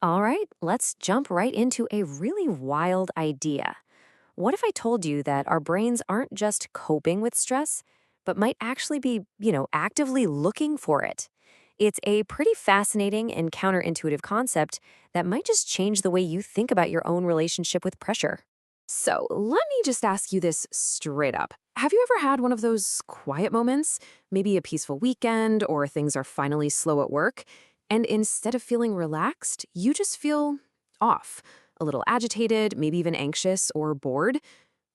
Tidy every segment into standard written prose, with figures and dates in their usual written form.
All right, let's jump right into a really wild idea. What if I told you that our brains aren't just coping with stress, but might actually be, actively looking for it? It's a pretty fascinating and counterintuitive concept that might just change the way you think about your own relationship with pressure. So, let me just ask you this straight up. Have you ever had one of those quiet moments, maybe a peaceful weekend or things are finally slow at work, and instead of feeling relaxed, you just feel off, a little agitated, maybe even anxious or bored?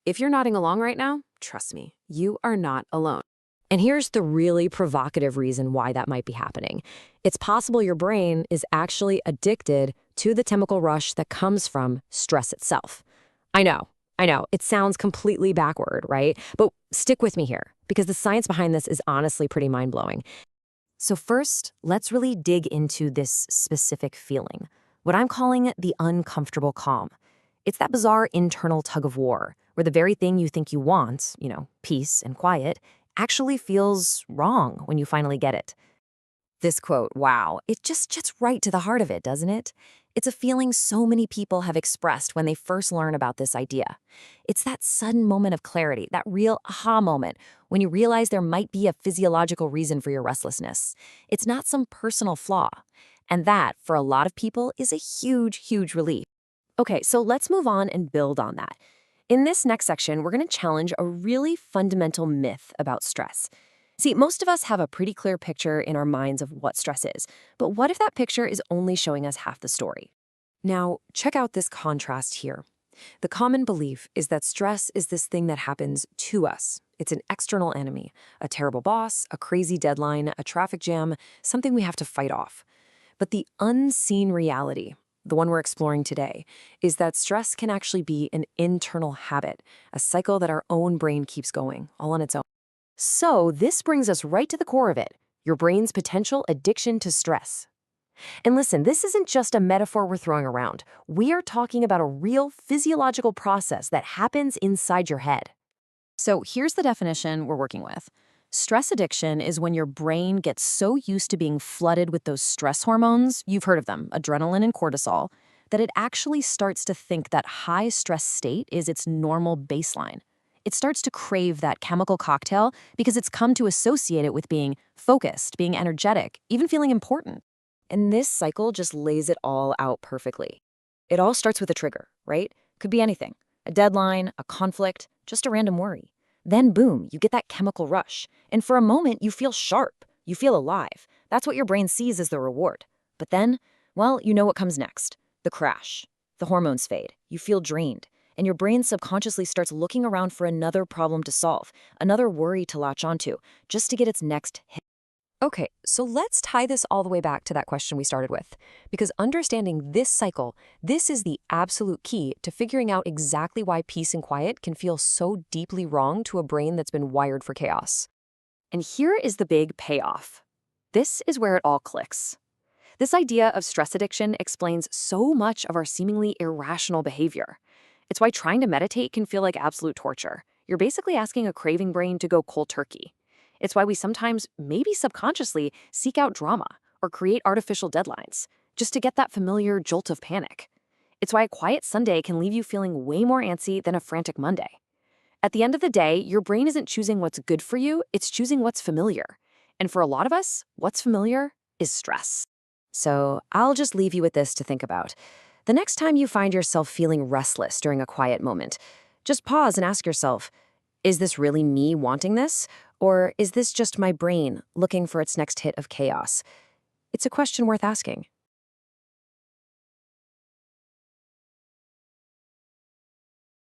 If you're nodding along right now, trust me, you are not alone. And here's the really provocative reason why that might be happening. It's possible your brain is actually addicted to the chemical rush that comes from stress itself. I know, I know, it sounds completely backward, right? But stick with me here, because the science behind this is honestly pretty mind-blowing. So first, let's really dig into this specific feeling, what I'm calling the uncomfortable calm. It's that bizarre internal tug of war, where the very thing you think you want, peace and quiet, actually feels wrong when you finally get it. This quote, wow, it just gets right to the heart of it, doesn't it? It's a feeling so many people have expressed when they first learn about this idea. It's that sudden moment of clarity, that real aha moment, when you realize there might be a physiological reason for your restlessness. It's not some personal flaw. And that, for a lot of people, is a huge, huge relief. Okay, so let's move on and build on that. In this next section, we're going to challenge a really fundamental myth about stress. See, most of us have a pretty clear picture in our minds of what stress is, but what if that picture is only showing us half the story? Now, check out this contrast here. The common belief is that stress is this thing that happens to us. It's an external enemy, a terrible boss, a crazy deadline, a traffic jam, something we have to fight off. But the unseen reality, the one we're exploring today, is that stress can actually be an internal habit, a cycle that our own brain keeps going, all on its own. So this brings us right to the core of it, your brain's potential addiction to stress. And listen, this isn't just a metaphor we're throwing around. We are talking about a real physiological process that happens inside your head. So, here's the definition we're working with. Stress addiction is when your brain gets so used to being flooded with those stress hormones, you've heard of them, adrenaline and cortisol, that it actually starts to think that high stress state is its normal baseline. It starts to crave that chemical cocktail because it's come to associate it with being focused, being energetic, even feeling important. And this cycle just lays it all out perfectly. It all starts with a trigger, right? Could be anything. A deadline, a conflict, just a random worry. Then boom, you get that chemical rush. And for a moment, you feel sharp. You feel alive. That's what your brain sees as the reward. But then, well, you know what comes next. The crash. The hormones fade. You feel drained. And your brain subconsciously starts looking around for another problem to solve, another worry to latch onto, just to get its next hit. Okay, so let's tie this all the way back to that question we started with. Because understanding this cycle, this is the absolute key to figuring out exactly why peace and quiet can feel so deeply wrong to a brain that's been wired for chaos. And here is the big payoff. This is where it all clicks. This idea of stress addiction explains so much of our seemingly irrational behavior. It's why trying to meditate can feel like absolute torture. You're basically asking a craving brain to go cold turkey. It's why we sometimes, maybe subconsciously, seek out drama or create artificial deadlines, just to get that familiar jolt of panic. It's why a quiet Sunday can leave you feeling way more antsy than a frantic Monday. At the end of the day, your brain isn't choosing what's good for you, it's choosing what's familiar. And for a lot of us, what's familiar is stress. So I'll just leave you with this to think about. The next time you find yourself feeling restless during a quiet moment, just pause and ask yourself, is this really me wanting this? Or is this just my brain looking for its next hit of chaos? It's a question worth asking.